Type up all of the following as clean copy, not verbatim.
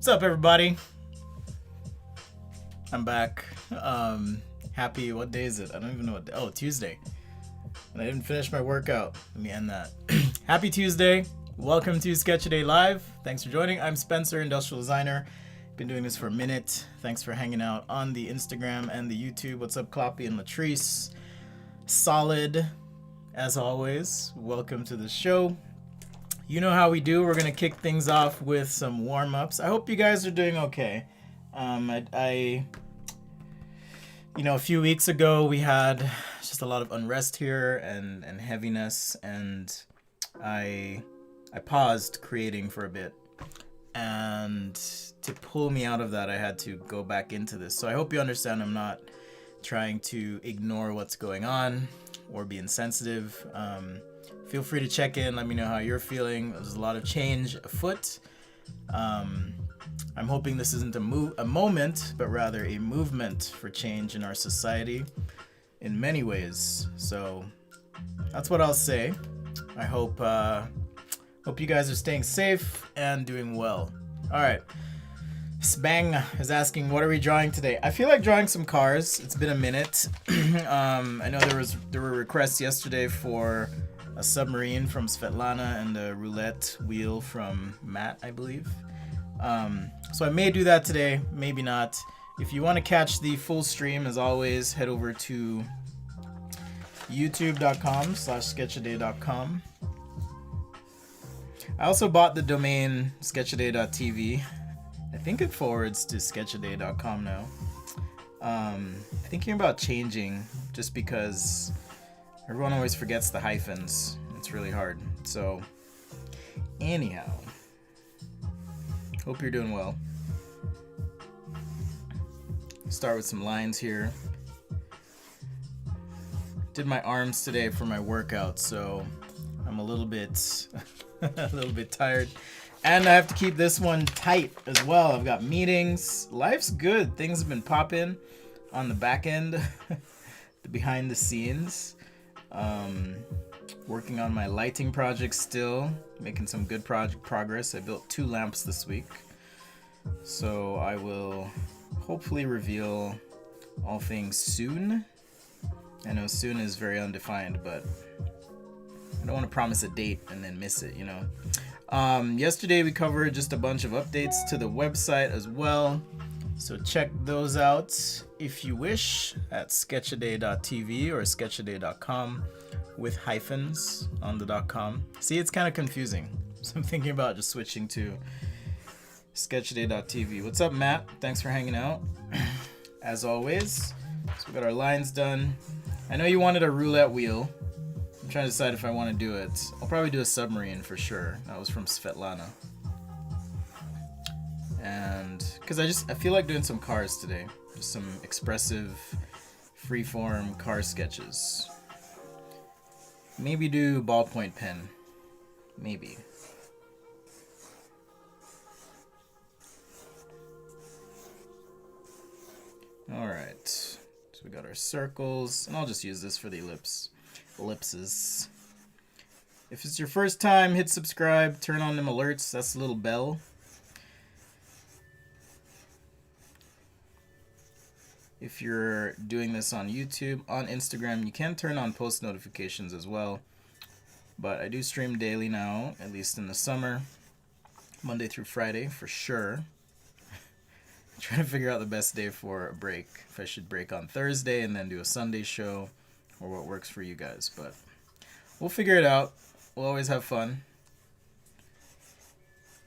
What's up, everybody? I'm back. Happy, what day is it? I don't even know what day. Oh, Tuesday. And I didn't finish my workout. Let me end that. Happy Tuesday. Welcome to Sketch a Day Live. Thanks for joining. I'm Spencer, industrial designer. Been doing this for a minute. Thanks for hanging out on the Instagram and the YouTube. What's up, Kloppy and Latrice? Solid, as always. Welcome to the show. You know how we do. We're going to kick things off with some warm-ups. I hope you guys are doing okay. A few weeks ago we had just a lot of unrest here and heaviness, and I paused creating for a bit. And to pull me out of that, I had to go back into this. So I hope you understand I'm not trying to ignore what's going on or be insensitive. Feel free to check in. Let me know how you're feeling. There's a lot of change afoot. I'm hoping this isn't a moment, but rather a movement for change in our society in many ways. So that's what I'll say. I hope you guys are staying safe and doing well. All right. Spang is asking, what are we drawing today? I feel like drawing some cars. It's been a minute. I know there were requests yesterday for a submarine from Svetlana and a roulette wheel from Matt, I believe. So I may do that today, maybe not. If you want to catch the full stream, as always, head over to youtube.com/sketchaday.com. I also bought the domain sketchaday.tv. I think it forwards to sketchaday.com now. Thinking about changing just because everyone always forgets the hyphens. It's really hard. So, anyhow, hope you're doing well. Start with some lines here. Did my arms today for my workout, so I'm a little bit tired. And I have to keep this one tight as well. I've got meetings. Life's good. Things have been popping on the back end, the behind the scenes. Working on my lighting project still, making some good progress. I built 2 lamps this week, so I will hopefully reveal all things soon. I know soon is very undefined, but I don't want to promise a date and then miss it, you know. Yesterday we covered just a bunch of updates to the website as well, so check those out if you wish at sketchaday.tv or sketchaday.com with hyphens on the .com. See, it's kind of confusing, so I'm thinking about just switching to sketchaday.tv. What's up, Matt? Thanks for hanging out as always. So we got our lines done. I know you wanted a roulette wheel. I'm trying to decide if I want to do it. I'll probably do a submarine for sure. That was from Svetlana. And because I feel like doing some cars today. Just some expressive freeform car sketches. Maybe do ballpoint pen. Maybe. Alright. So we got our circles. And I'll just use this for the ellipses. If it's your first time, hit subscribe. Turn on them alerts. That's the little bell. If you're doing this on YouTube, on Instagram, you can turn on post notifications as well. But I do stream daily now, at least in the summer. Monday through Friday, for sure. I'm trying to figure out the best day for a break. If I should break on Thursday and then do a Sunday show, or what works for you guys. But we'll figure it out. We'll always have fun.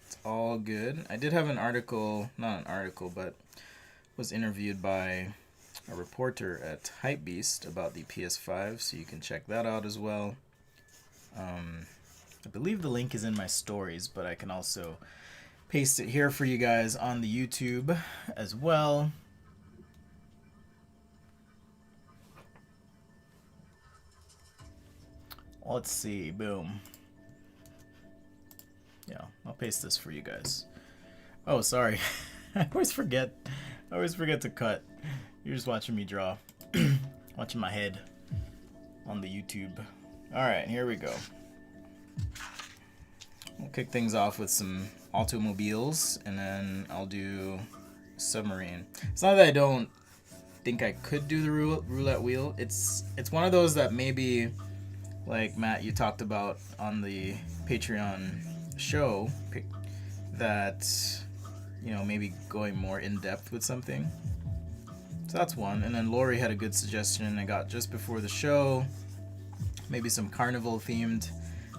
It's all good. I did have an article, not an article, but was interviewed by a reporter at Hypebeast about the PS5, so you can check that out as well. I believe the link is in my stories, but I can also paste it here for you guys on the YouTube as well. Let's see, boom. Yeah, I'll paste this for you guys. Oh, sorry. I always forget to cut. You're just watching me draw. Watching my head on the YouTube. Alright, here we go. we'll kick things off with some automobiles, and then I'll do submarine. It's not that I don't think I could do the roulette wheel. It's one of those that maybe, like Matt, you talked about on the Patreon show, that, you know, maybe going more in depth with something. So that's one. And then Lori had a good suggestion I got just before the show. Maybe some carnival themed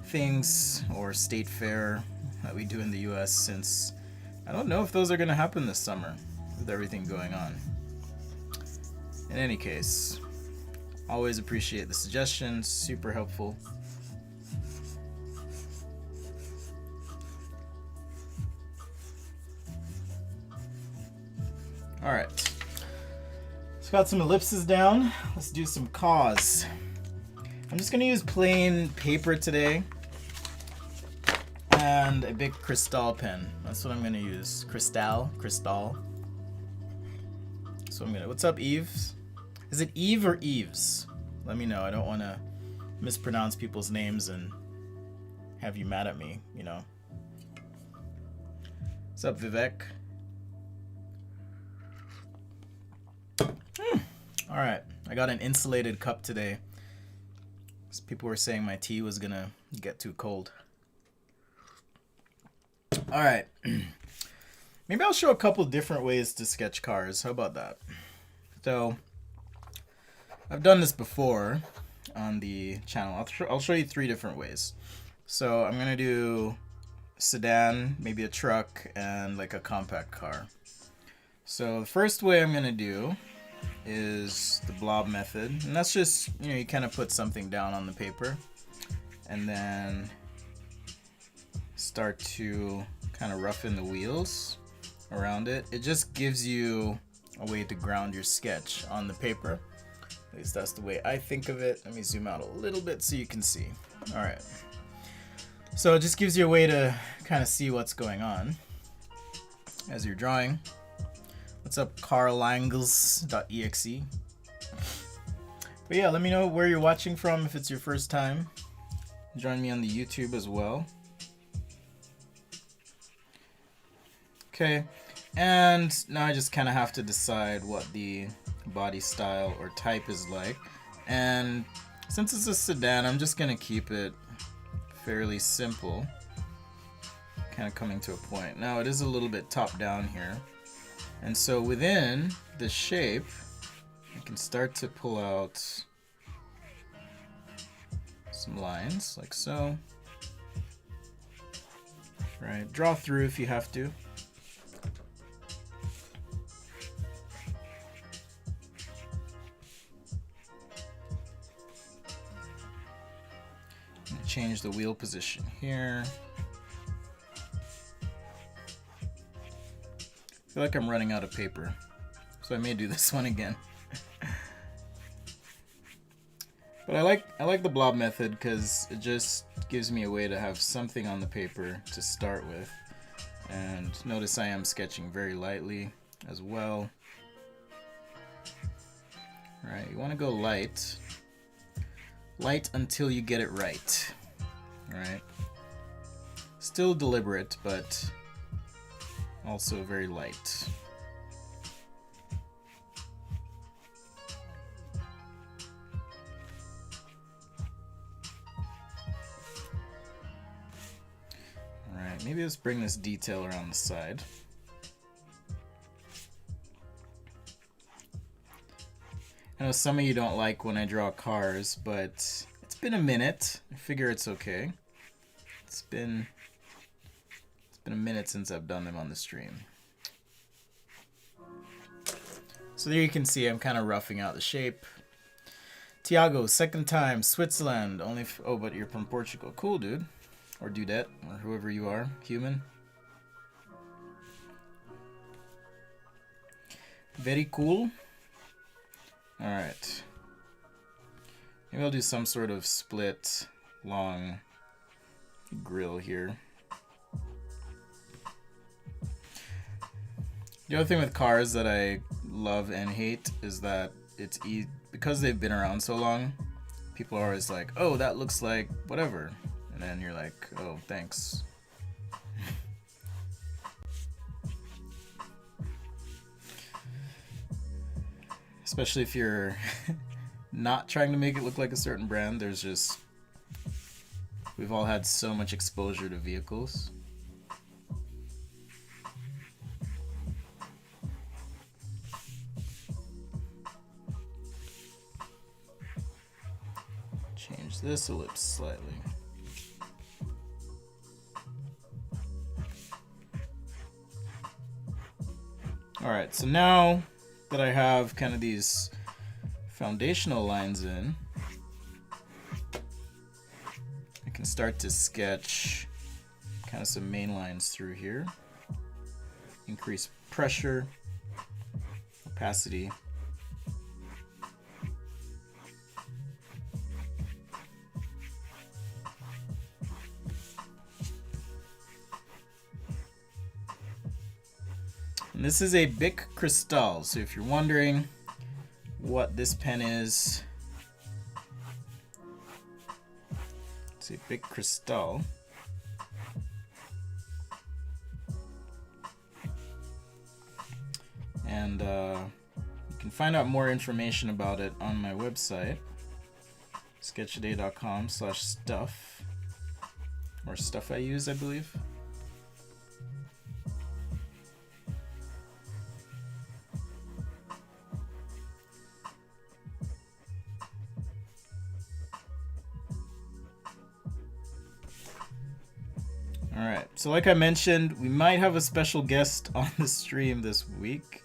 things or state fair that we do in the US, since I don't know if those are going to happen this summer with everything going on. In any case, always appreciate the suggestions, super helpful. Alright, so got some ellipses down. Let's do some cause. I'm just going to use plain paper today and a big Cristal pen. That's what I'm going to use. Cristal. So I'm gonna. What's up, Eves? Is it Eve or Eves? Let me know. I don't want to mispronounce people's names and have you mad at me, you know. What's up, Vivek? Alright, I got an insulated cup today. People were saying my tea was gonna get too cold. Alright. Maybe I'll show a couple different ways to sketch cars. How about that? So, I've done this before on the channel. I'll show you 3 different ways. So, I'm gonna do sedan, maybe a truck, and like a compact car. So, the first way I'm gonna do is the Blob Method, and that's just, you know, you kind of put something down on the paper and then start to kind of roughen the wheels around it. It just gives you a way to ground your sketch on the paper. At least that's the way I think of it. Let me zoom out a little bit so you can see. Alright, so it just gives you a way to kind of see what's going on as you're drawing. What's up, carlangles.exe? But yeah, let me know where you're watching from if it's your first time. Join me on the YouTube as well. Okay, and now I just kind of have to decide what the body style or type is like. And since it's a sedan, I'm just going to keep it fairly simple. Kind of coming to a point. Now it is a little bit top down here. And so within the shape, I can start to pull out some lines, like so. Right, draw through if you have to. Change the wheel position here. I feel like I'm running out of paper, so I may do this one again. But I like the Blob Method because it just gives me a way to have something on the paper to start with. And notice I am sketching very lightly as well. Alright, you want to go light. Light until you get it right. Alright. Still deliberate, but also very light. Alright, maybe let's bring this detail around the side. I know some of you don't like when I draw cars, but it's been a minute. I figure it's okay. It's been a minute since I've done them on the stream. So there you can see I'm kind of roughing out the shape. Tiago, second time, Switzerland. Only oh, but you're from Portugal. Cool, dude. Or dudette, or whoever you are, human. Very cool. Alright. Maybe I'll do some sort of split long grill here. The other thing with cars that I love and hate is that it's because they've been around so long, people are always like, oh, that looks like whatever. And then you're like, oh, thanks. Especially if you're not trying to make it look like a certain brand. There's just, we've all had so much exposure to vehicles. Change this ellipse slightly. Alright, so now that I have kind of these foundational lines in, I can start to sketch kind of some main lines through here. Increase pressure, opacity. And this is a Bic Cristal, so if you're wondering what this pen is, it's a Bic Cristal. And you can find out more information about it on my website, sketchaday.com/stuff, or Stuff I Use, I believe. Alright, so like I mentioned, we might have a special guest on the stream this week.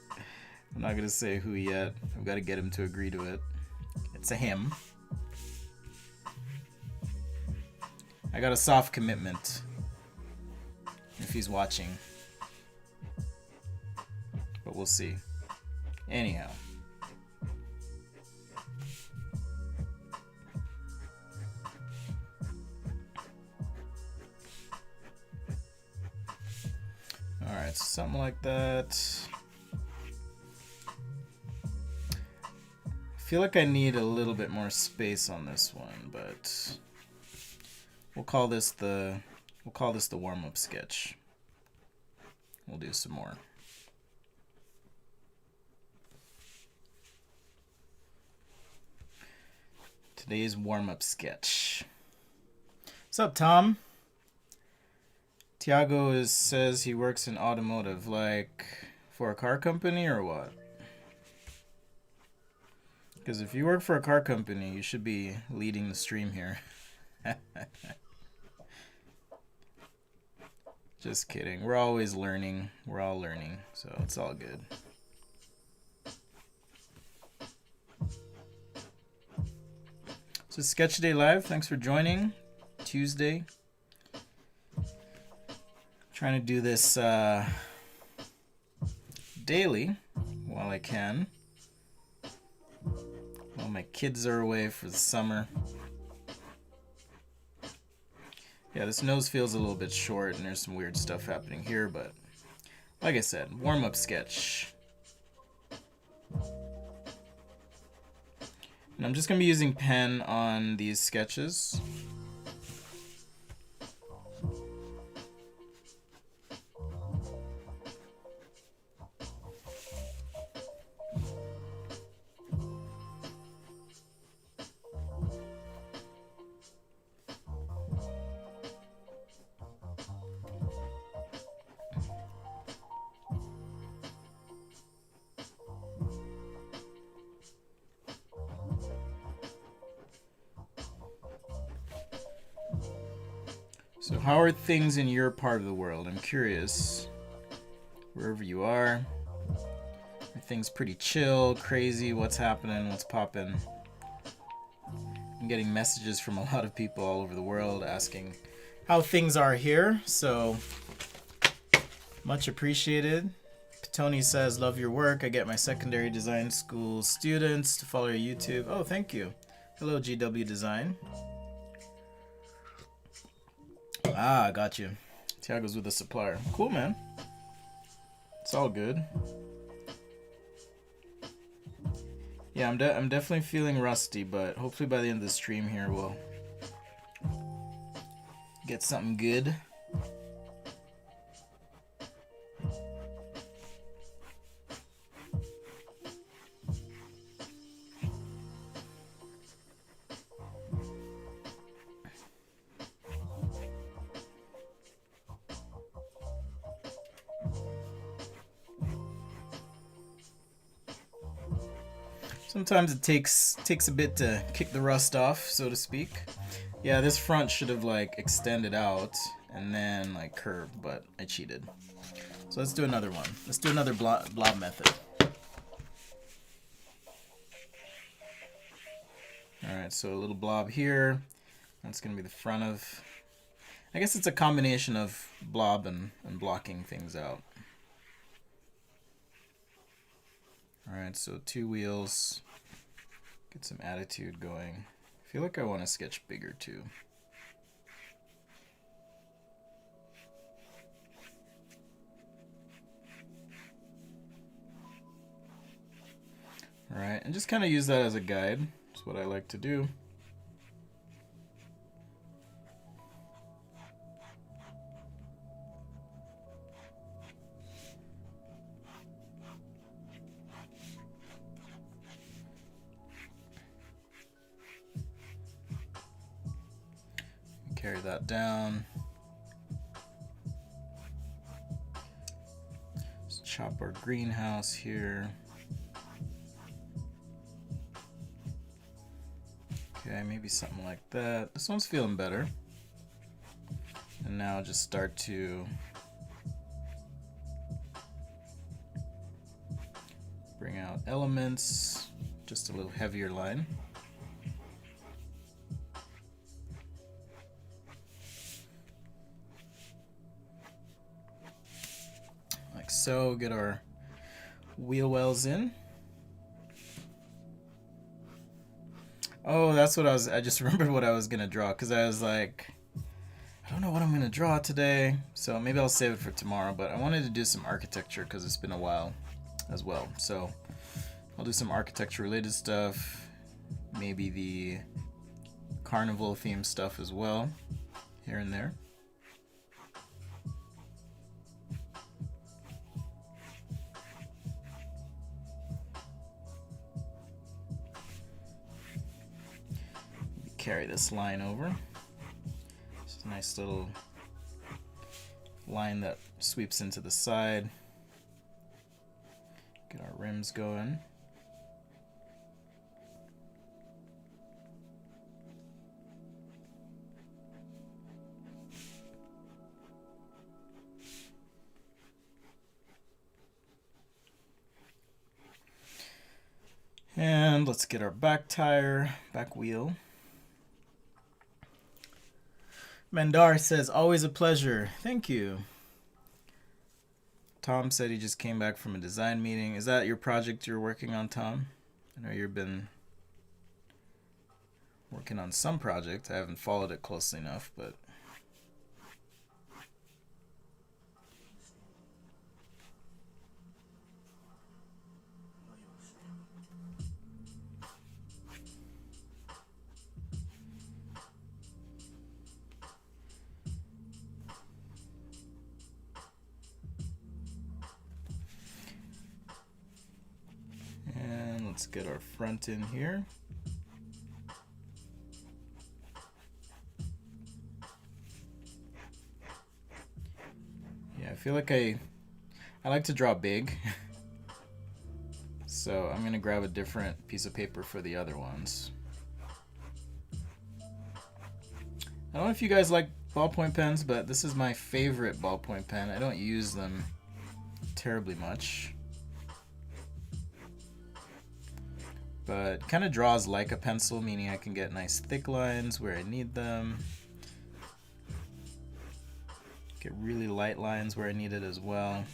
I'm not going to say who yet. I've got to get him to agree to it. It's a him. I got a soft commitment, if he's watching. But we'll see. Anyhow. Alright, so something like that. I feel like I need a little bit more space on this one, but we'll call this the warm-up sketch. We'll do some more. Today's warm-up sketch. What's up, Tom? Tiago says he works in automotive, like for a car company or what? Because if you work for a car company, you should be leading the stream here. Just kidding. We're always learning. We're all learning, so it's all good. So Sketch Day Live, thanks for joining. Tuesday. Trying to do this daily while I can. While my kids are away for the summer. Yeah, this nose feels a little bit short and there's some weird stuff happening here, but like I said, warm-up sketch. And I'm just going to be using pen on these sketches. So how are things in your part of the world? I'm curious. Wherever you are things pretty chill, crazy? What's happening? What's popping? I'm getting messages from a lot of people all over the world asking how things are here, so much appreciated. Tony says, love your work. I get my secondary design school students to follow your YouTube. Oh, thank you. Hello, GW Design. Ah, got you. Tiago's with a supplier. Cool, man. It's all good. Yeah, I'm definitely feeling rusty, but hopefully by the end of the stream here we'll get something good. Sometimes it takes a bit to kick the rust off, so to speak. Yeah, this front should have like extended out and then like curved, but I cheated. So let's do another one. Let's do another blob method. Alright, so a little blob here. That's going to be the front of... I guess it's a combination of blob and blocking things out. Alright, so 2 wheels. Get some attitude going. I feel like I want to sketch bigger too. Alright, and just kind of use that as a guide. That's what I like to do. Carry that down. Let's chop our greenhouse here. Okay, maybe something like that. This one's feeling better. And now just start to bring out elements, just a little heavier line. Like so, get our wheel wells in. Oh, that's what I just remembered what I was gonna draw, because I was like, I don't know what I'm gonna draw today, so maybe I'll save it for tomorrow, but I wanted to do some architecture because it's been a while as well. So I'll do some architecture related stuff, maybe the carnival theme stuff as well, here and there. Carry this line over. It's a nice little line that sweeps into the side. Get our rims going. And let's get our back tire, back wheel. Mandar says, always a pleasure. Thank you. Tom said he just came back from a design meeting. Is that your project you're working on, Tom? I know you've been working on some project. I haven't followed it closely enough, but... Let's get our front in here. Yeah, I feel like I like to draw big. So I'm gonna grab a different piece of paper for the other ones. I don't know if you guys like ballpoint pens, but this is my favorite ballpoint pen. I don't use them terribly much. But kind of draws like a pencil, meaning I can get nice thick lines where I need them. Get really light lines where I need it as well.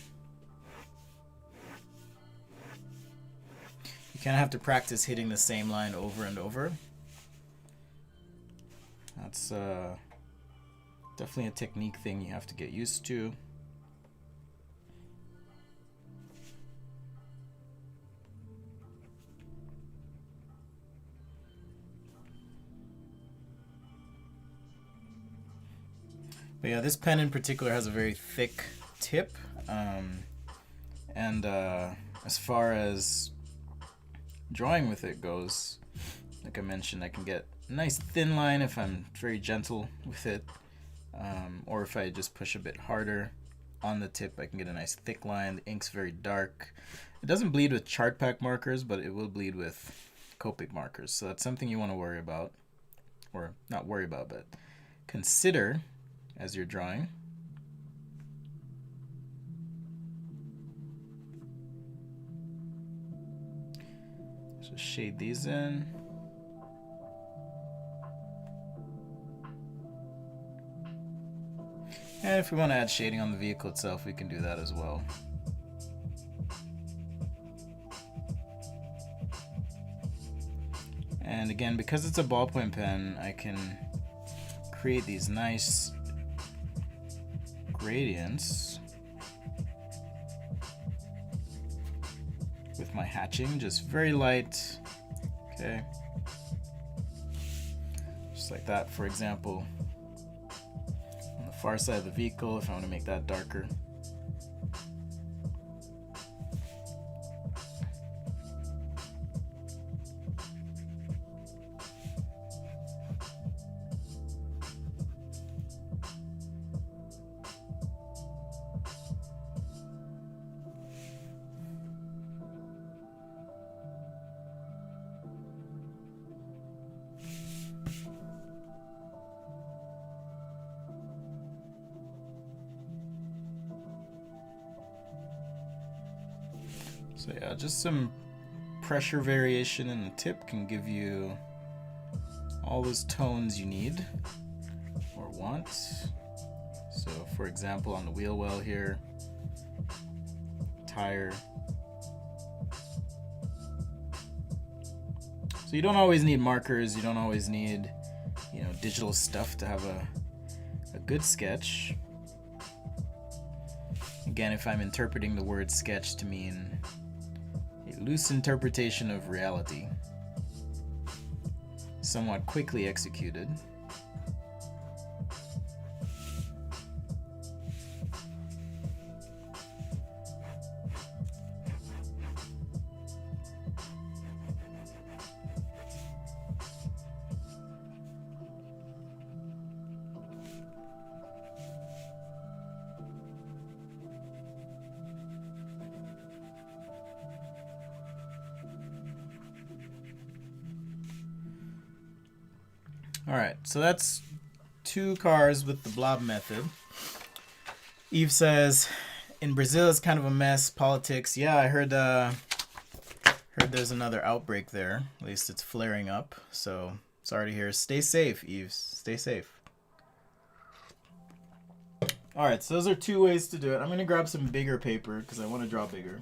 You kind of have to practice hitting the same line over and over. That's definitely a technique thing you have to get used to. But yeah, this pen in particular has a very thick tip, and as far as drawing with it goes, like I mentioned, I can get a nice thin line if I'm very gentle with it, or if I just push a bit harder on the tip, I can get a nice thick line. The ink's very dark, It doesn't bleed with chart pack markers, but it will bleed with Copic markers. So that's something you want to worry about. Or not worry about, but consider as you're drawing. So shade these in. And if we want to add shading on the vehicle itself, we can do that as well. And again, because it's a ballpoint pen, I can create these nice gradients with my hatching, just very light. Okay. Just like that, for example. On the far side of the vehicle, if I want to make that darker. So yeah, just some pressure variation in the tip can give you all those tones you need or want. So for example, on the wheel well here, tire. So you don't always need markers, you don't always need, you know, digital stuff to have a good sketch. Again, if I'm interpreting the word sketch to mean a loose interpretation of reality, somewhat quickly executed. Alright, so that's 2 cars with the Blob method. Eve says, in Brazil it's kind of a mess, politics. Yeah, I heard there's another outbreak there. At least it's flaring up. So sorry to hear. Stay safe, Eve. Stay safe. Alright, so those are 2 ways to do it. I'm going to grab some bigger paper because I want to draw bigger.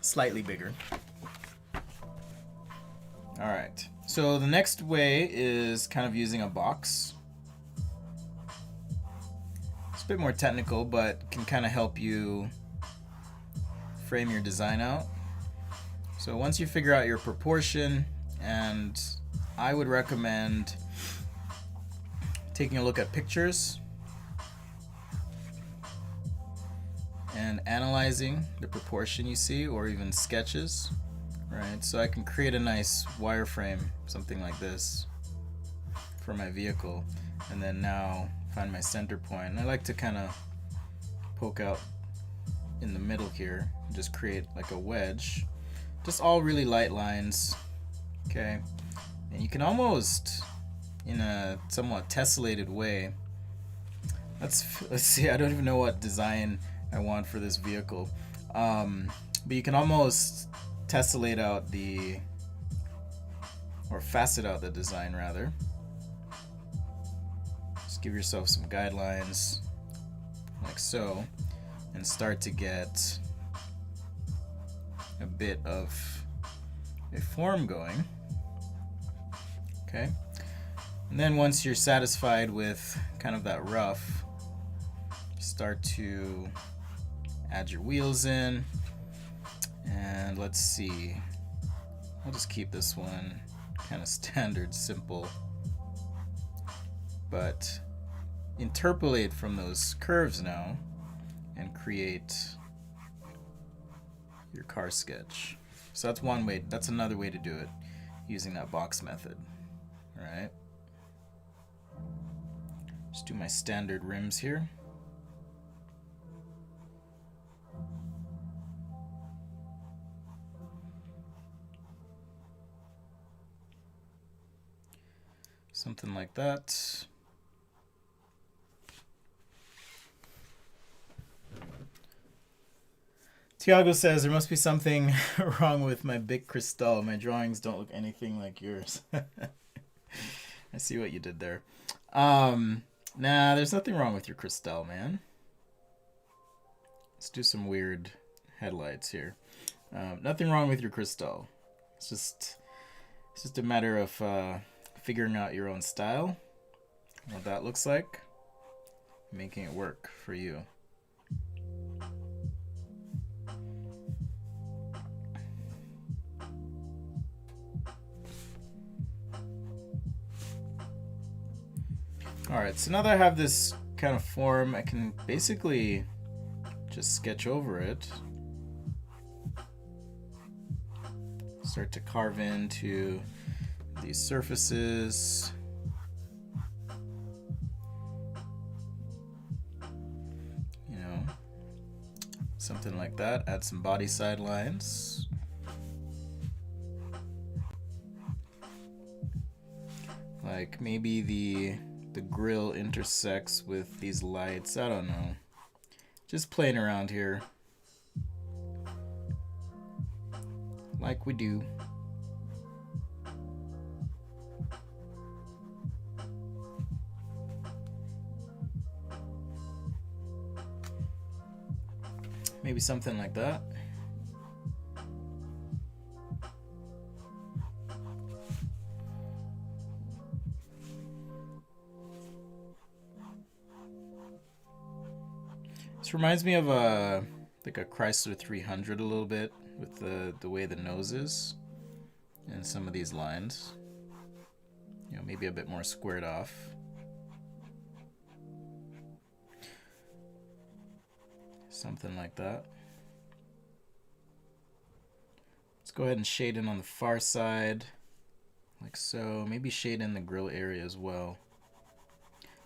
Slightly bigger. Alright, so the next way is kind of using a box. It's a bit more technical, but can kind of help you frame your design out. So once you figure out your proportion, and I would recommend taking a look at pictures and analyzing the proportion you see, or even sketches. Right, so I can create a nice wireframe, something like this, for my vehicle, and then now find my center point. And I like to kind of poke out in the middle here, and just create like a wedge, just all really light lines. Okay, and you can almost, in a somewhat tessellated way, let's see, I don't even know what design I want for this vehicle, but you can almost tessellate out or facet out the design rather. Just give yourself some guidelines like so, and start to get a bit of a form going. Okay, and then once you're satisfied with kind of that rough, start to add your wheels in. And let's see, I'll just keep this one kind of standard, simple, but interpolate from those curves now and create your car sketch. So that's one way, that's another way to do it, using that box method. All right, just do my standard rims here. Something like that. Tiago says, there must be something wrong with my big crystal. My drawings don't look anything like yours. I see what you did there. Nah, there's nothing wrong with your crystal, man. Let's do some weird headlights here. Nothing wrong with your crystal. It's just a matter of figuring out your own style, what that looks like, making it work for you. Alright, so now that I have this kind of form, I can basically just sketch over it. Start to carve into these surfaces. You know, something like that. Add some body side lines. Like maybe the grill intersects with these lights. I don't know. Just playing around here. Like we do. Maybe something like that. This reminds me of like a Chrysler 300 a little bit, with the way the nose is and some of these lines. You know, maybe a bit more squared off. Something like that. Let's go ahead and shade in on the far side, like so. Maybe shade in the grill area as well.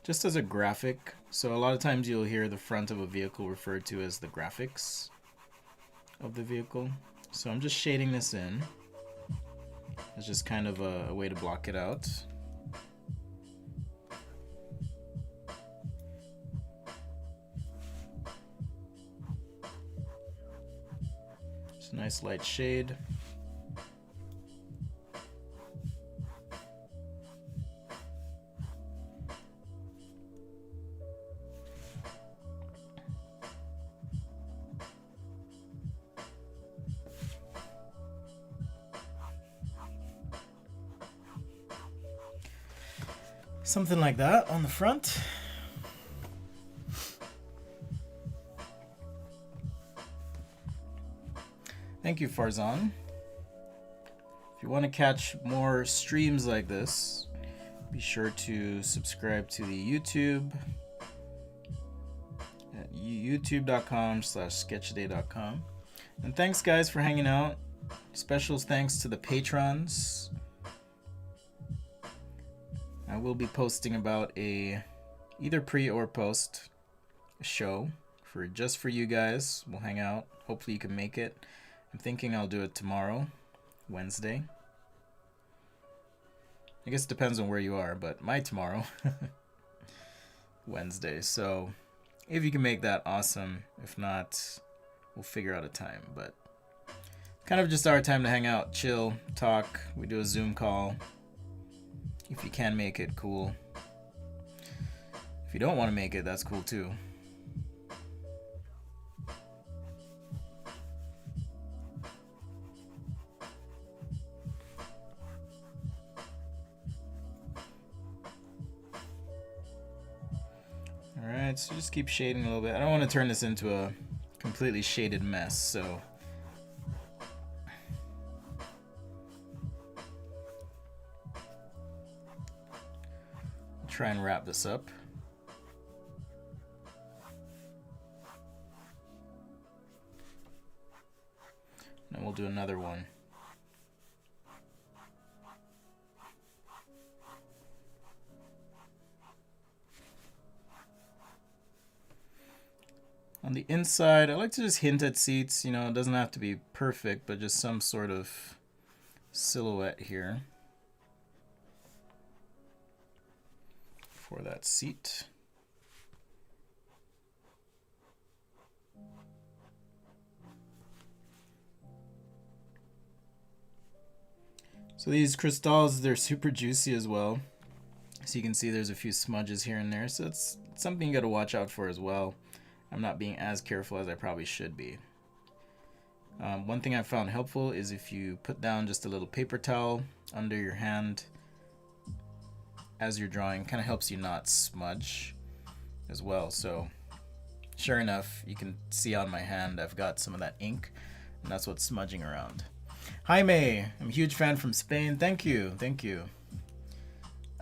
Just as a graphic. So a lot of times you'll hear the front of a vehicle referred to as the graphics of the vehicle. So I'm just shading this in. It's just kind of a way to block it out. Just a nice light shade. Something like that on the front. Thank you, Farzan. If you want to catch more streams like this, be sure to subscribe to the YouTube at youtube.com/sketchday.com. And thanks, guys, for hanging out. Special thanks to the patrons. I will be posting about either pre or post show just for you guys. We'll hang out. Hopefully you can make it. I'm thinking I'll do it tomorrow, Wednesday. I guess it depends on where you are, but my tomorrow, Wednesday. So if you can make that, awesome. If not, we'll figure out a time. But kind of just our time to hang out, chill, talk. We do a Zoom call. If you can make it, cool. If you don't want to make it, that's cool too. Alright, so just keep shading a little bit. I don't want to turn this into a completely shaded mess, so try and wrap this up. And we'll do another one. On the inside, I like to just hint at seats. You know, it doesn't have to be perfect, but just some sort of silhouette here. for that seat. So these crystals, they're super juicy as well. So you can see there's a few smudges here and there. So it's something you got to watch out for as well. I'm not being as careful as I probably should be. One thing I found helpful is if you put down just a little paper towel under your hand as you're drawing, kind of helps you not smudge as well. So sure enough, you can see on my hand I've got some of that ink, and that's what's smudging around. Jaime, I'm a huge fan from Spain. Thank you.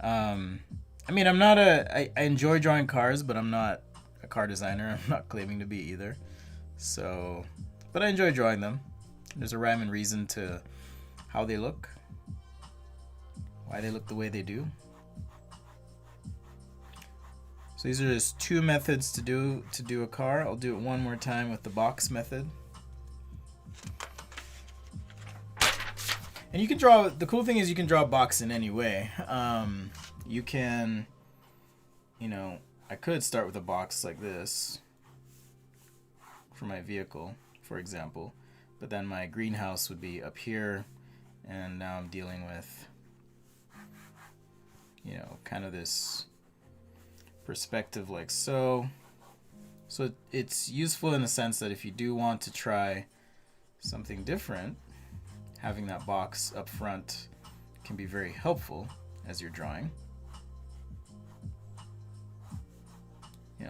I mean, I enjoy drawing cars, but I'm not a car designer. I'm not claiming to be either. So, but I enjoy drawing them. There's a rhyme and reason to how they look, why they look the way they do. So these are just two methods to do a car. I'll do it one more time with the box method. And you can draw, the cool thing is you can draw a box in any way. You can, I could start with a box like this for my vehicle, for example, but then my greenhouse would be up here, and now I'm dealing with, kind of this perspective like so. So it's useful in the sense that if you do want to try something different, having that box up front can be very helpful as you're drawing.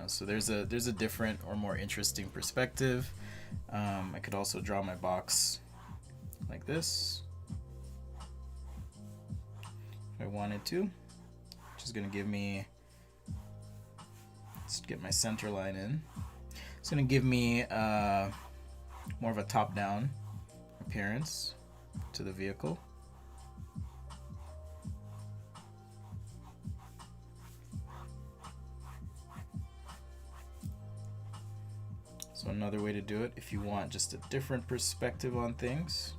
So there's a different or more interesting perspective. I could also draw my box like this if I wanted to, which is going to give me, let's get my center line in. It's going to give me more of a top-down appearance to the vehicle. So another way to do it, if you want just a different perspective on things.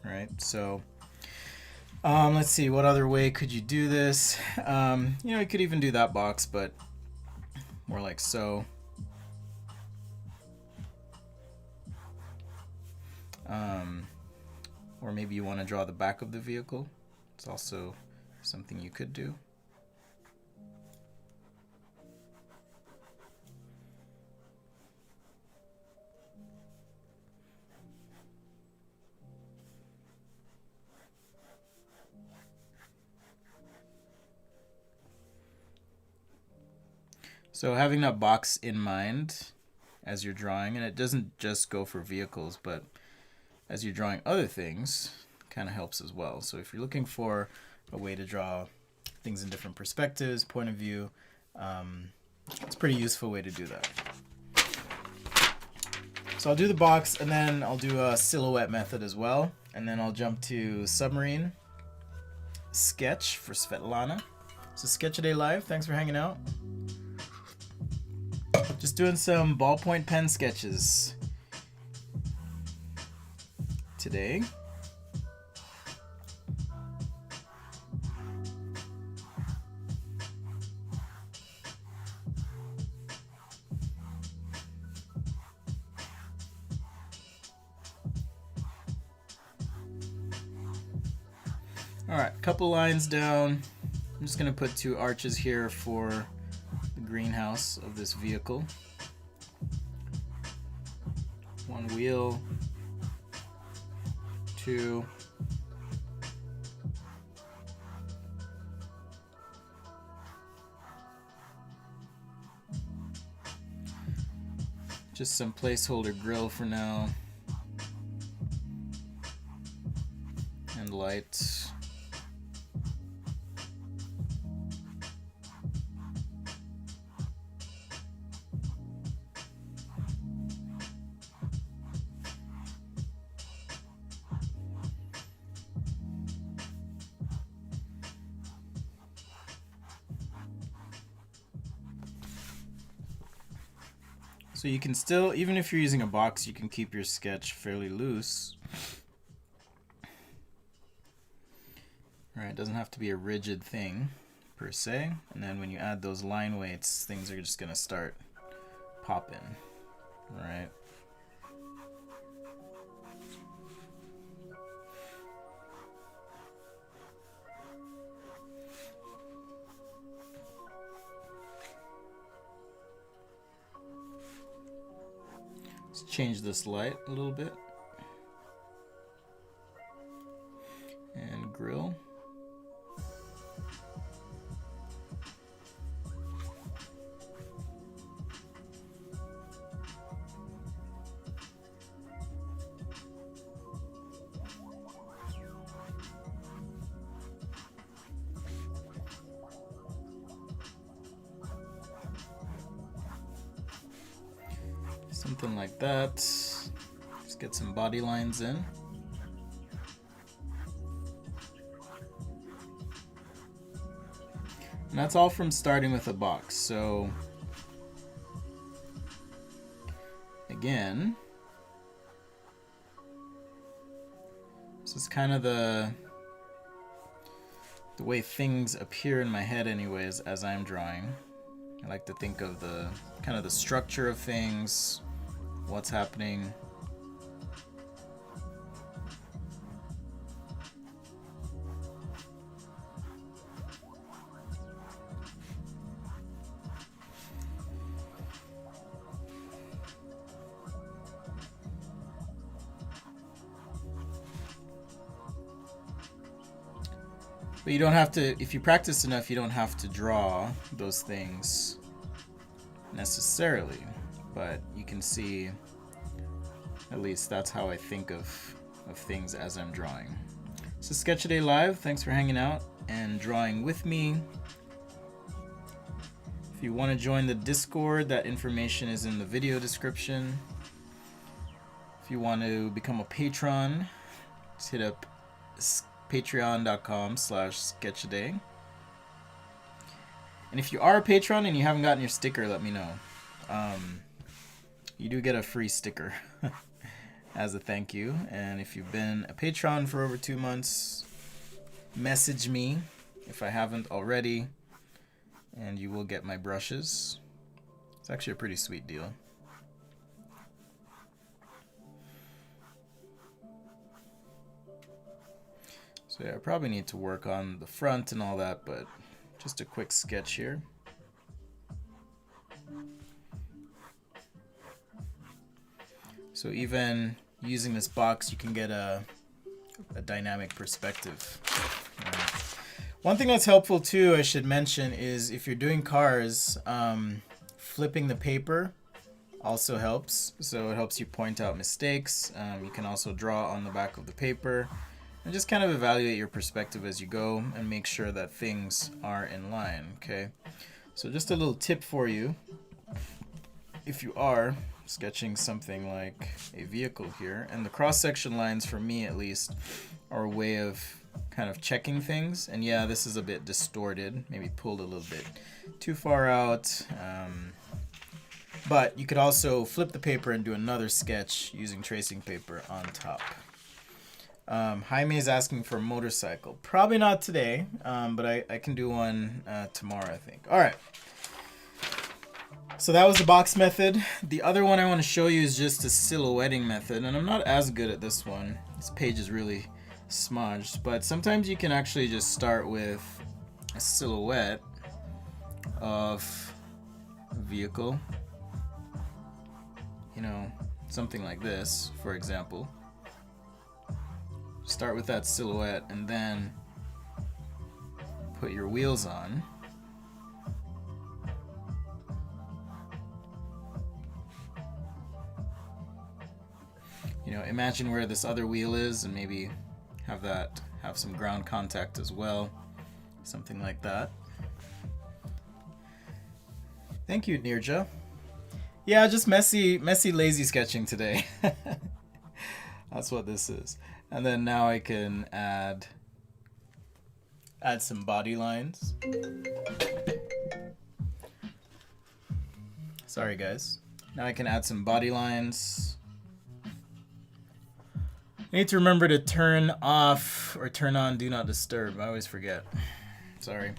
Right, so let's see, what other way could you do this? You could even do that box, but more like so. Or maybe you want to draw the back of the vehicle. It's also something you could do. So having that box in mind as you're drawing, and it doesn't just go for vehicles, but as you're drawing other things, kind of helps as well. So if you're looking for a way to draw things in different perspectives, point of view, it's a pretty useful way to do that. So I'll do the box, and then I'll do a silhouette method as well, and then I'll jump to submarine sketch for Svetlana. So Sketch a Day Live, thanks for hanging out. Just doing some ballpoint pen sketches today. Alright, couple lines down. I'm just going to put 2 arches here for the greenhouse of this vehicle. 1 wheel, 2. Just some placeholder grill for now. And lights. So you can still, even if you're using a box, you can keep your sketch fairly loose. Right, it doesn't have to be a rigid thing per se. And then when you add those line weights, things are just gonna start popping, right? Let's change this light a little bit. And grill. Something like that. Just get some body lines in. And that's all from starting with a box. So again, this is kind of the way things appear in my head anyways as I'm drawing. I like to think of the kind of the structure of things, what's happening. But you don't have to, if you practice enough, you don't have to draw those things necessarily. But you can see, at least that's how I think of things as I'm drawing. So Sketch-A-Day Live, thanks for hanging out and drawing with me. If you want to join the Discord, that information is in the video description. If you want to become a patron, just hit up patreon.com/sketchaday. And if you are a patron and you haven't gotten your sticker, let me know. You do get a free sticker as a thank you. And if you've been a patron for over 2 months, message me if I haven't already, and you will get my brushes. It's actually a pretty sweet deal. So yeah, I probably need to work on the front and all that, but just a quick sketch here. So even using this box, you can get a dynamic perspective. One thing that's helpful too, I should mention, is if you're doing cars, flipping the paper also helps. So it helps you point out mistakes. You can also draw on the back of the paper and just kind of evaluate your perspective as you go and make sure that things are in line, okay? So just a little tip for you. If you are sketching something like a vehicle here, and the cross-section lines, for me at least, are a way of kind of checking things. And yeah, this is a bit distorted, maybe pulled a little bit too far out. But you could also flip the paper and do another sketch using tracing paper on top. Jaime is asking for a motorcycle. Probably not today, but I can do one tomorrow, I think. All right. So that was the box method. The other one I want to show you is just a silhouetting method, and I'm not as good at this one. This page is really smudged, but sometimes you can actually just start with a silhouette of a vehicle. You know, something like this, for example. Start with that silhouette and then put your wheels on. You know, imagine where this other wheel is and maybe have some ground contact as well. Something like that. Thank you, Nirja. Yeah, just messy, lazy sketching today. That's what this is. And then now I can add some body lines. Sorry, guys. Now I can add some body lines. I need to remember to turn off or turn on Do Not Disturb. I always forget. Sorry.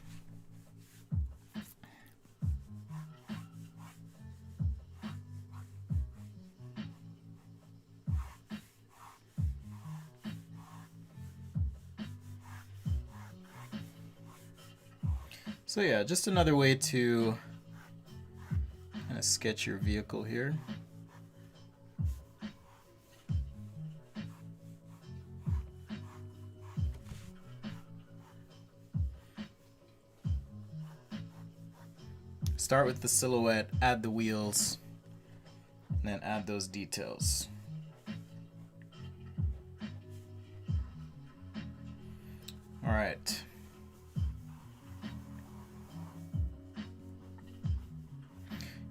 So yeah, just another way to kind of sketch your vehicle here. Start with the silhouette, add the wheels, and then add those details. All right.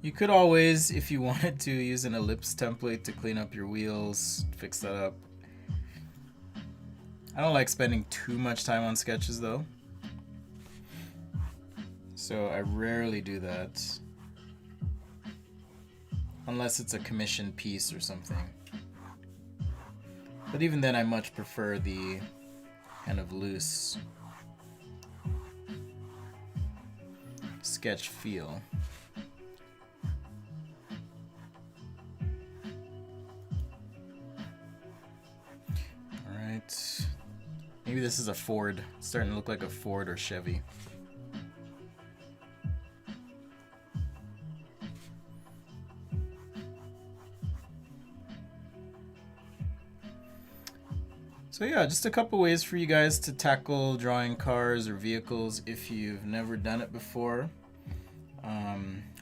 You could always, if you wanted to, use an ellipse template to clean up your wheels, fix that up. I don't like spending too much time on sketches though, so I rarely do that. Unless it's a commissioned piece or something. But even then I much prefer the kind of loose sketch feel. Alright. Maybe this is a Ford. It's starting to look like a Ford or Chevy. So yeah, just a couple ways for you guys to tackle drawing cars or vehicles if you've never done it before.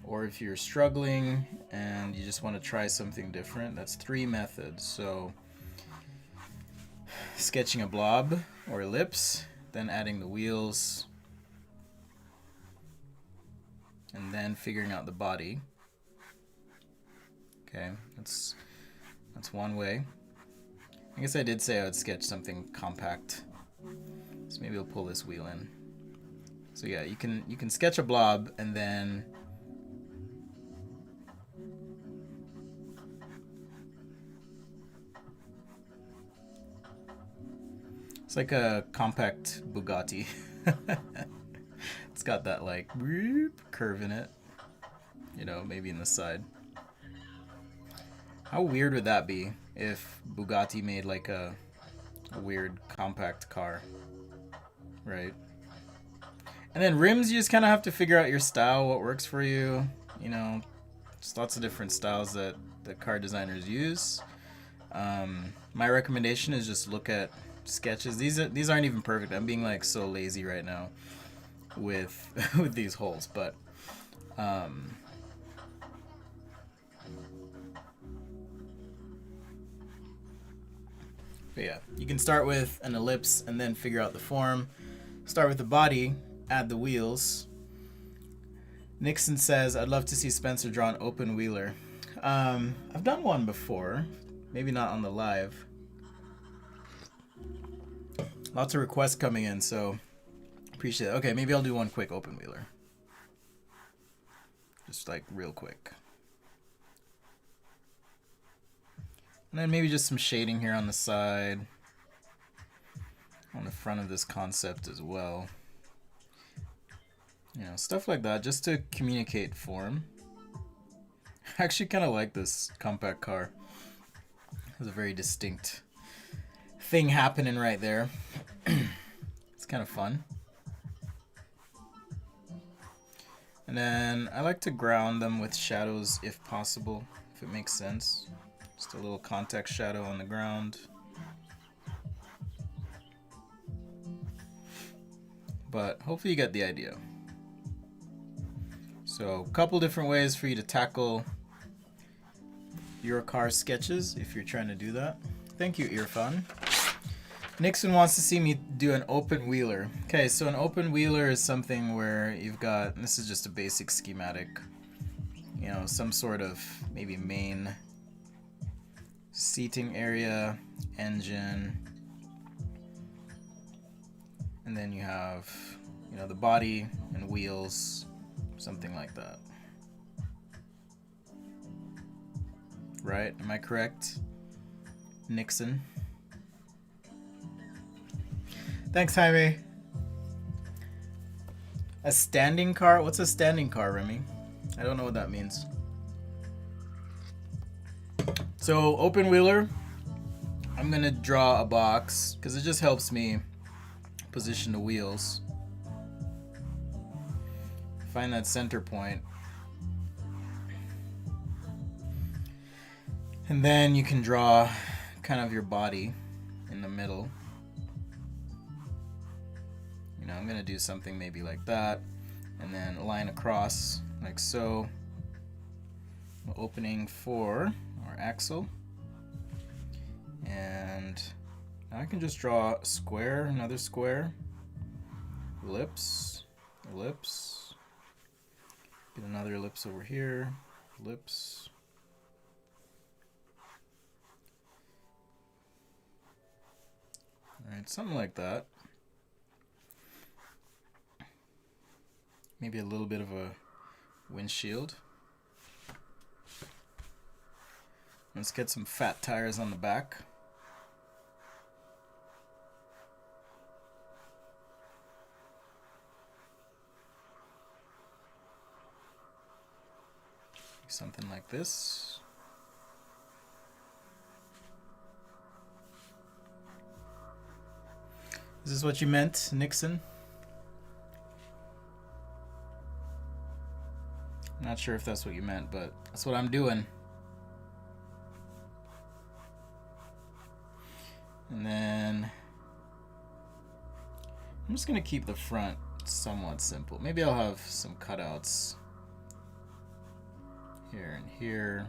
Or if you're struggling and you just want to try something different. That's 3 methods. So sketching a blob or ellipse, then adding the wheels, and then figuring out the body. Okay, that's one way. I guess I did say I would sketch something compact, so maybe I'll pull this wheel in. So yeah, you can sketch a blob and then it's like a compact Bugatti. It's got that like curve in it, you know, maybe in the side. How weird would that be if Bugatti made like a weird compact car, right? And then rims, you just kind of have to figure out your style, what works for you. You know, just lots of different styles that the car designers use. My recommendation is just look at sketches. These aren't even perfect. I'm being like so lazy right now with with these holes, but yeah, you can start with an ellipse and then figure out the form. Start with the body, add the wheels. Nixon says, I'd love to see Spencer draw an open wheeler. I've done one before, maybe not on the live. Lots of requests coming in, so appreciate it. Okay, maybe I'll do one quick open wheeler. Just like real quick. And then maybe just some shading here on the side, on the front of this concept as well. You know, stuff like that, just to communicate form. I actually kind of like this compact car. There's a very distinct thing happening right there. It's kind of fun. And then I like to ground them with shadows if possible, if it makes sense. Just a little context shadow on the ground. But hopefully you get the idea. So a couple different ways for you to tackle your car sketches if you're trying to do that. Thank you, Irfan. Nixon wants to see me do an open wheeler. Okay, so an open wheeler is something where you've got, this is just a basic schematic, you know, some sort of maybe main seating area, engine, and then you have, you know, the body and wheels, something like that. right? Am I correct? Nixon. Thanks, Jaime. A standing car? What's a standing car, Remy? I don't know what that means. So, open wheeler, I'm gonna draw a box because it just helps me position the wheels. Find that center point. And then you can draw kind of your body in the middle. You know, I'm gonna do something maybe like that, and then a line across like so. Opening for our axle, and now I can just draw a square, another square, ellipse, ellipse, get another ellipse over here, ellipse. All right, something like that. Maybe a little bit of a windshield. Let's get some fat tires on the back. Something like this. Is this what you meant, Nixon? I'm not sure if that's what you meant, but that's what I'm doing. And then I'm just gonna keep the front somewhat simple. Maybe I'll have some cutouts here and here.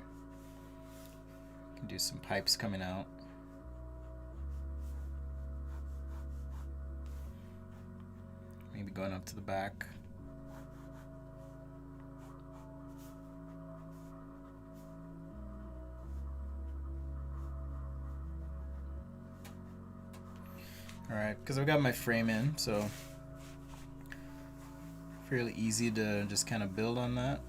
Can do some pipes coming out. Maybe going up to the back. Alright, because I've got my frame in, so fairly easy to just kind of build on that.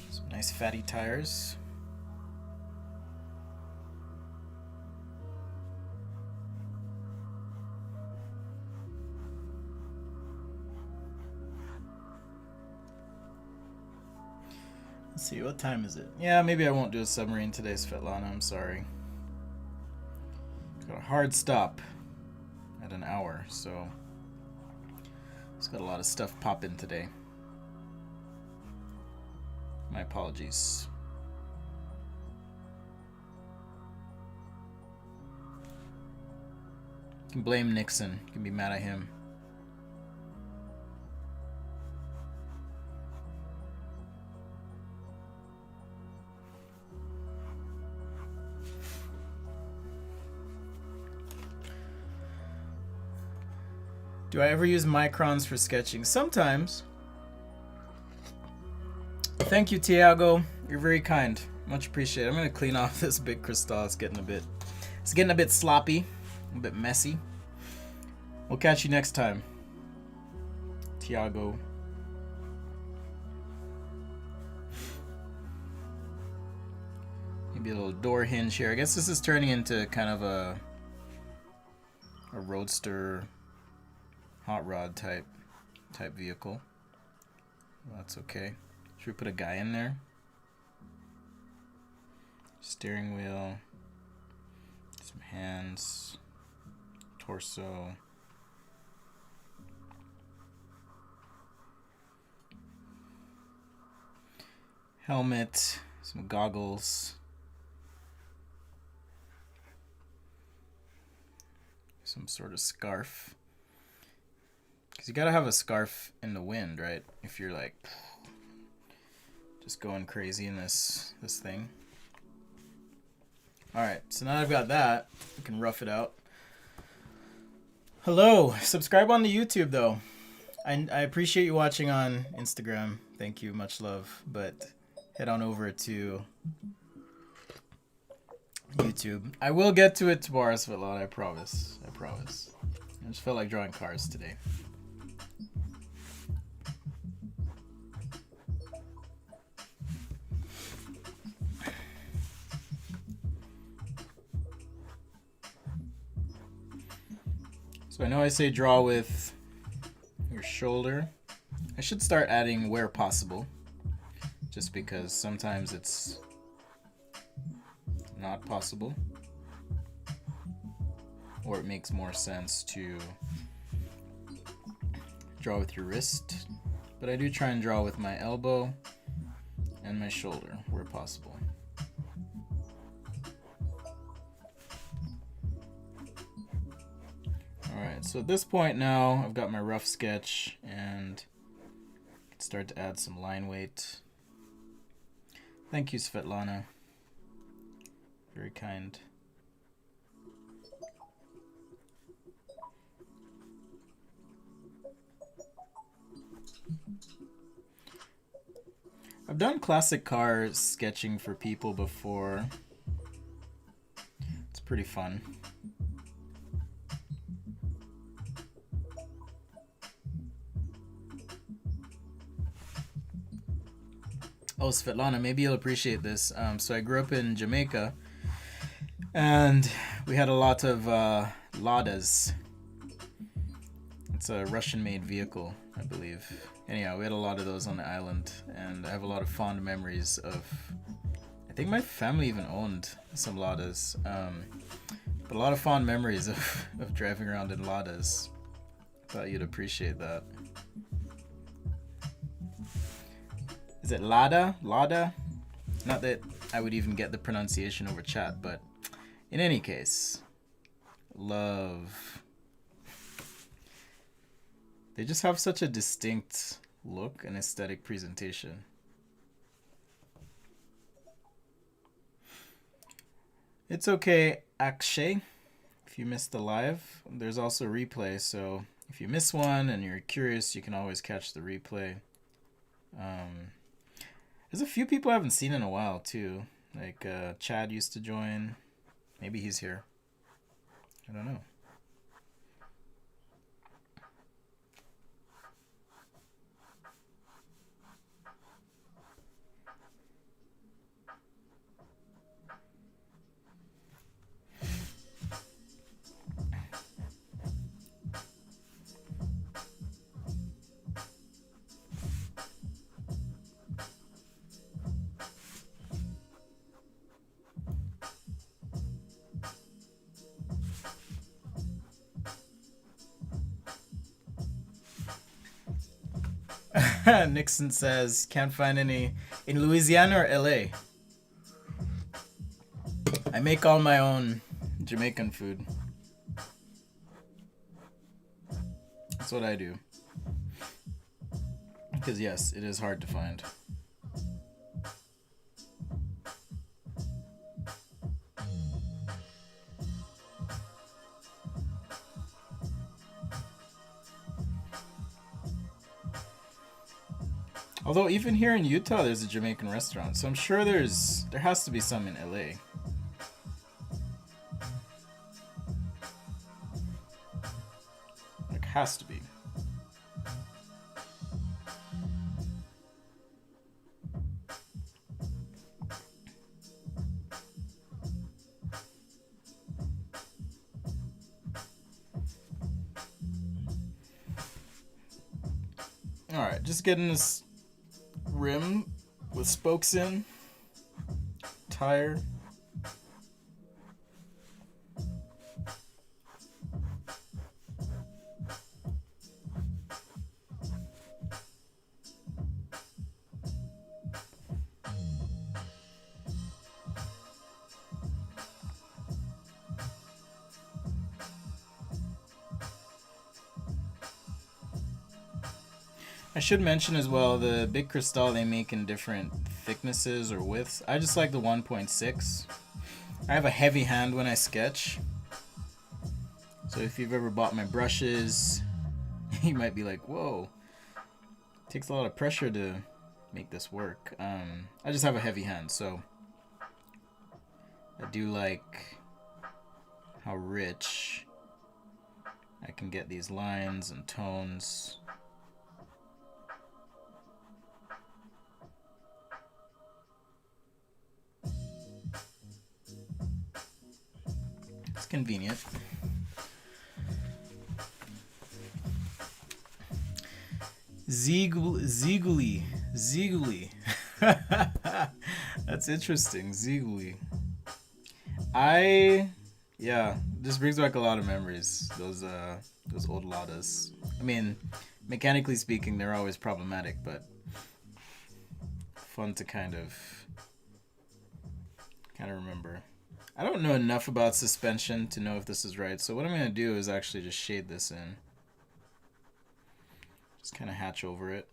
Some nice fatty tires. Let's see, what time is it? Yeah, maybe I won't do a submarine today, Svetlana, I'm sorry. Got a hard stop at an hour, so it's got a lot of stuff popping today. My apologies. You can blame Nixon, you can be mad at him. Do I ever use microns for sketching? Sometimes. Thank you, Tiago. You're very kind. Much appreciated. I'm gonna clean off this big crystal. It's getting a bit sloppy, a bit messy. We'll catch you next time, Tiago. Maybe a little door hinge here. I guess this is turning into kind of a roadster, hot rod type vehicle. Well, that's okay. Should we put a guy in there? Steering wheel, some hands, torso. Helmet, some goggles. Some sort of scarf. Because you gotta have a scarf in the wind, right? If you're like just going crazy in this thing. Alright, so now I've got that, I can rough it out. Hello, subscribe on the YouTube though. I appreciate you watching on Instagram. Thank you, much love. But head on over to YouTube. I will get to it tomorrow, Svetlana, I promise. I promise. I just felt like drawing cars today. So I know I say draw with your shoulder. I should start adding where possible, just because sometimes it's not possible, or it makes more sense to draw with your wrist. But I do try and draw with my elbow and my shoulder where possible. Alright, so at this point now I've got my rough sketch and I can start to add some line weight. Thank you, Svetlana. Very kind. I've done classic car sketching for people before. It's pretty fun. Oh, Svetlana, maybe you'll appreciate this. So I grew up in Jamaica, and we had a lot of Ladas. It's a Russian-made vehicle, I believe. Anyhow, we had a lot of those on the island, and I have a lot of fond memories of... I think my family even owned some Ladas. But a lot of fond memories of driving around in Ladas. Thought you'd appreciate that. Is it Lada? Lada? Not that I would even get the pronunciation over chat, but in any case, love. They just have such a distinct look and aesthetic presentation. It's okay, Akshay, if you missed the live. There's also replay, so if you miss one and you're curious, you can always catch the replay. There's a few people I haven't seen in a while, too. Like, Chad used to join. Maybe he's here. I don't know. Nixon says, can't find any in Louisiana or LA. I make all my own Jamaican food. That's what I do. Because yes, it is hard to find. Although even here in Utah, there's a Jamaican restaurant, so I'm sure there has to be some in LA. Like, has to be. All right, just getting this rim with spokes in, tire. I should mention as well, the Big Cristal they make in different thicknesses or widths. I just like the 1.6. I have a heavy hand when I sketch. So if you've ever bought my brushes, you might be like, whoa. It takes a lot of pressure to make this work. I just have a heavy hand, so I do like how rich I can get these lines and tones. It's convenient. Ziegly. That's interesting. Ziegly. Yeah, this brings back a lot of memories. Those old Ladas. I mean, mechanically speaking, they're always problematic, but fun to kind of remember. I don't know enough about suspension to know if this is right, so what I'm gonna do is actually just shade this in. Just kind of hatch over it.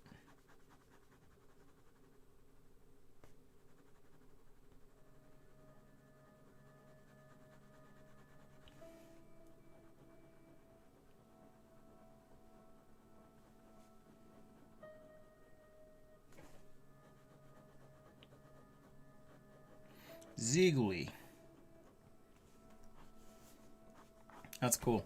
Ziegly. That's cool.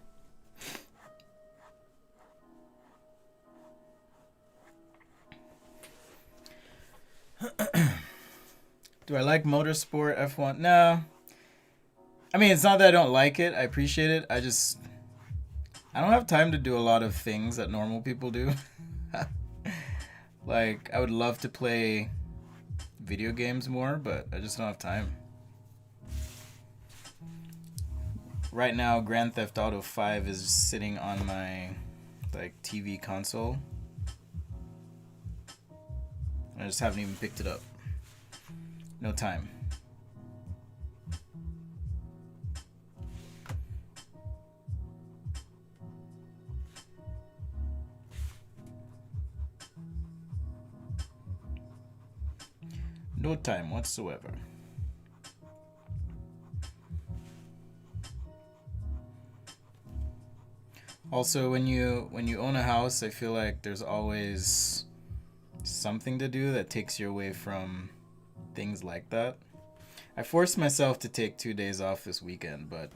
Do I like motorsport F1? No. I mean, it's not that I don't like it. I appreciate it. I don't have time to do a lot of things that normal people do. Like, I would love to play video games more, but I just don't have time. Right now, Grand Theft Auto 5 is sitting on my TV console. I just haven't even picked it up. No time. No time whatsoever. Also, when you own a house, I feel like there's always something to do that takes you away from things like that. I forced myself to take 2 days off this weekend, but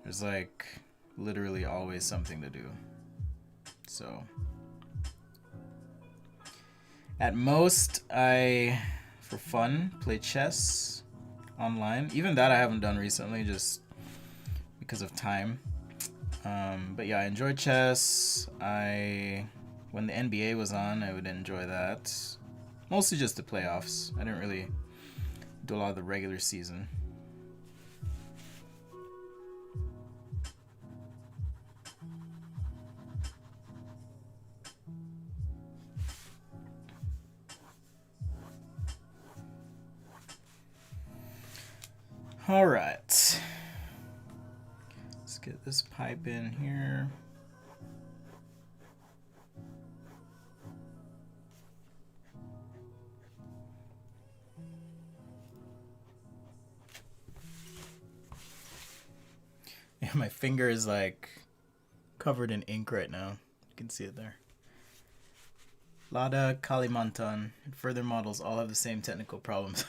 there's like literally always something to do. So at most, I, for fun, play chess online. Even that I haven't done recently, just because of time. But yeah, I enjoy chess. When the NBA was on, I would enjoy that. Mostly just the playoffs. I didn't really do a lot of the regular season. All right. Let's get this pipe in here. Yeah, my finger is like covered in ink right now. You can see it there. Lada, Kalimantan, and further models all have the same technical problems.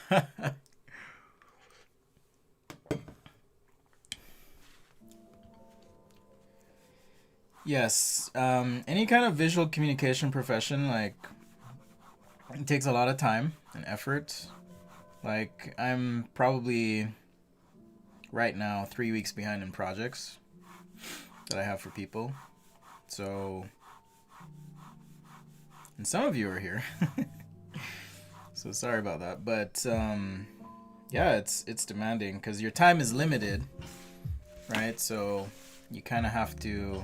Yes, any kind of visual communication profession, like, it takes a lot of time and effort. Like, I'm probably right now 3 weeks behind in projects that I have for people. So, and some of you are here. So sorry about that. But yeah, it's demanding because your time is limited, right? So you kind of have to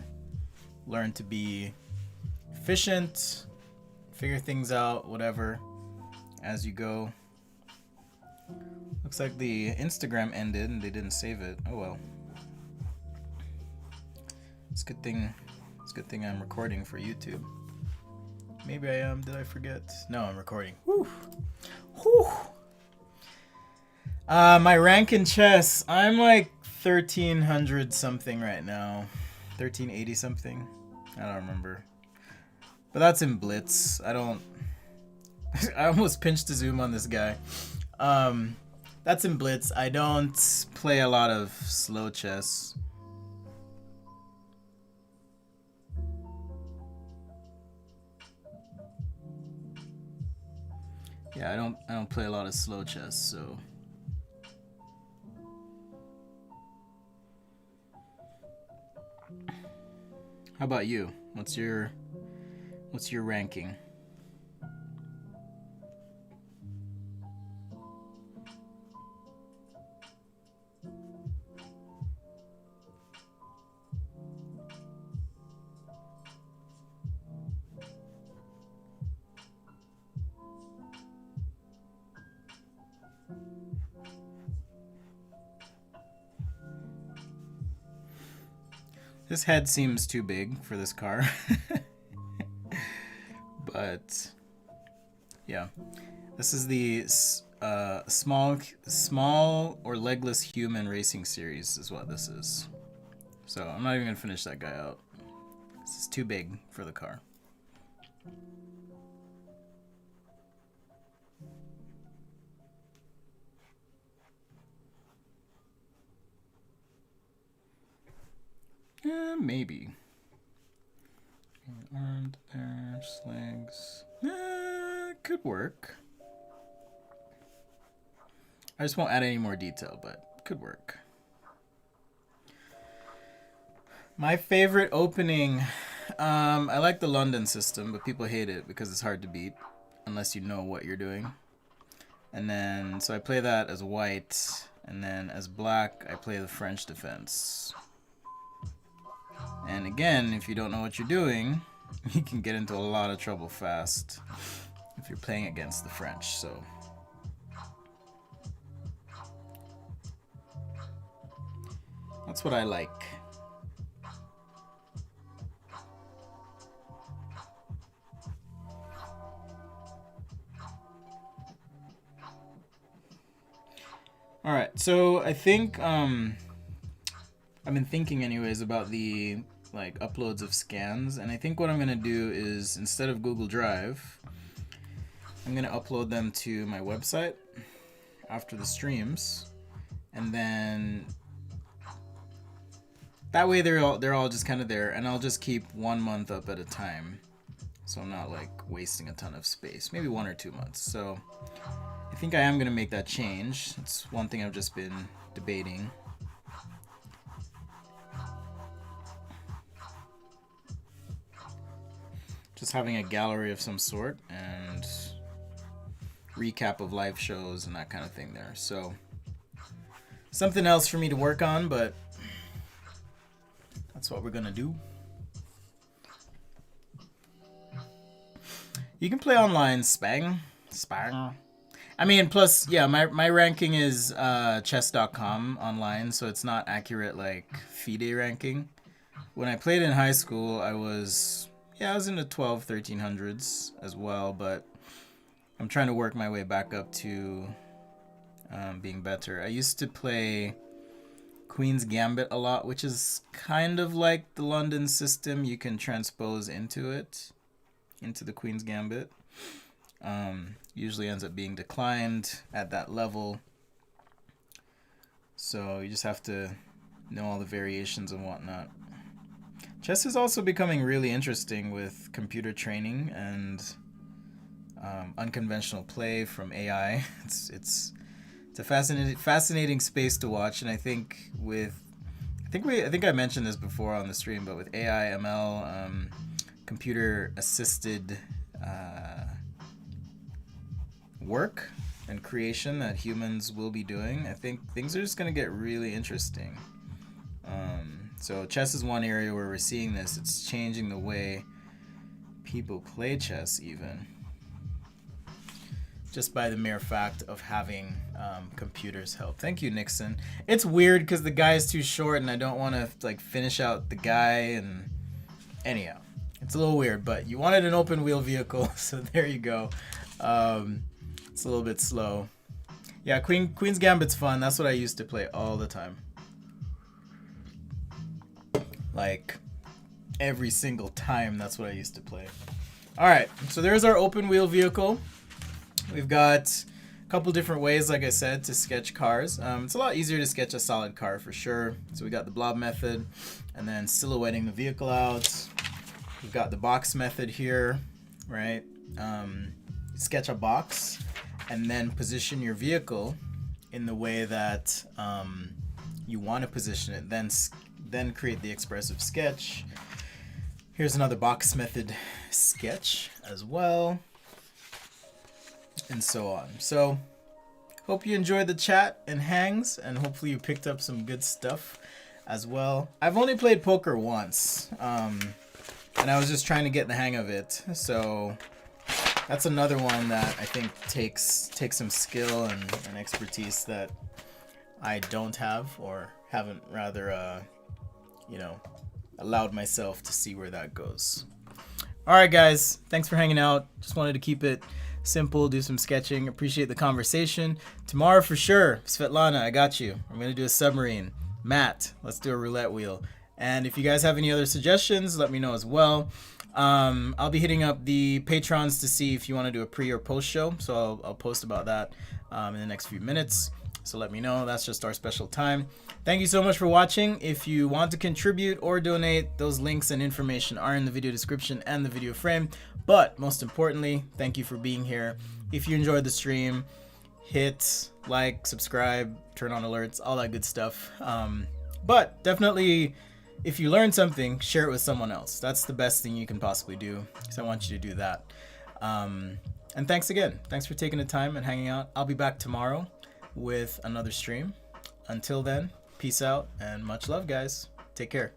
learn to be efficient, figure things out, whatever, as you go. Looks like the Instagram ended and they didn't save it. Oh well. It's a good thing I'm recording for YouTube. Maybe I am. Did I forget? No, I'm recording. Whew. Whew. My rank in chess, I'm like 1300 something right now. 1380 something. I don't remember. But that's in Blitz. I almost pinched to zoom on this guy. That's in Blitz. I don't play a lot of slow chess. Yeah, I don't play a lot of slow chess, so. How about you? What's your What's your ranking? This head seems too big for this car. But yeah, this is the small or legless human racing series is what this is. So I'm not even gonna finish that guy out. This is too big for the car. Maybe. Armed, there's legs. Could work. I just won't add any more detail, but could work. My favorite opening. I like the London system, but people hate it because it's hard to beat unless you know what you're doing. And then, so I play that as white, and then as black, I play the French defense. And again, if you don't know what you're doing, you can get into a lot of trouble fast if you're playing against the French. So that's what I like. All right, so I think I've been thinking anyways about the like uploads of scans, and I think what I'm gonna do is instead of Google Drive, I'm gonna upload them to my website after the streams, and then that way they're all just kind of there, and I'll just keep 1 month up at a time, so I'm not like wasting a ton of space. Maybe 1 or 2 months. So I think I am gonna make that change. It's one thing I've just been debating. Just having a gallery of some sort and recap of live shows and that kind of thing there. So something else for me to work on, but that's what we're gonna do. You can play online, Spang. I mean, plus, yeah, my ranking is chess.com online, so it's not accurate like FIDE ranking. When I played in high school, I was in the 1300s as well, but I'm trying to work my way back up to being better. I used to play Queen's Gambit a lot, which is kind of like the London system. You can transpose into the Queen's Gambit. Usually ends up being declined at that level. So you just have to know all the variations and whatnot. Chess is also becoming really interesting with computer training and unconventional play from AI. It's a fascinating space to watch, and I think I mentioned this before on the stream, but with AI, ML, computer assisted work and creation that humans will be doing, I think things are just going to get really interesting. So chess is one area where we're seeing this. It's changing the way people play chess even. Just by the mere fact of having computers help. Thank you, Nixon. It's weird because the guy is too short and I don't want to like finish out the guy, and anyhow, it's a little weird, but you wanted an open wheel vehicle, so there you go. It's a little bit slow. Yeah, Queen's Gambit's fun. That's what I used to play all the time. Like every single time, that's what I used to play. All right, so there's our open wheel vehicle. We've got a couple different ways, like I said, to sketch cars. It's a lot easier to sketch a solid car for sure. So we got the Blob Method, and then silhouetting the vehicle out. We've got the box method here, right? Sketch a box, and then position your vehicle in the way that you want to position it. Then create the expressive sketch. Here's another box method sketch as well, and so on. So hope you enjoyed the chat and hangs, and hopefully you picked up some good stuff as well. I've only played poker once, and I was just trying to get the hang of it. So that's another one that I think takes some skill and expertise that I don't have, or haven't rather, you know, allowed myself to see where that goes. All right, guys, thanks for hanging out. Just wanted to keep it simple, do some sketching. Appreciate the conversation. Tomorrow for sure, Svetlana, I got you. I'm gonna do a submarine. Matt, let's do a roulette wheel. And if you guys have any other suggestions, let me know as well. I'll be hitting up the patrons to see if you want to do a pre or post show. So I'll post about that in the next few minutes. So let me know. That's just our special time. Thank you so much for watching. If you want to contribute or donate, those links and information are in the video description and the video frame. But most importantly, thank you for being here. If you enjoyed the stream, hit like, subscribe, turn on alerts, all that good stuff. But definitely, if you learned something, share it with someone else. That's the best thing you can possibly do. So I want you to do that. And thanks again. Thanks for taking the time and hanging out. I'll be back tomorrow with another stream. Until then, peace out and much love, guys. Take care.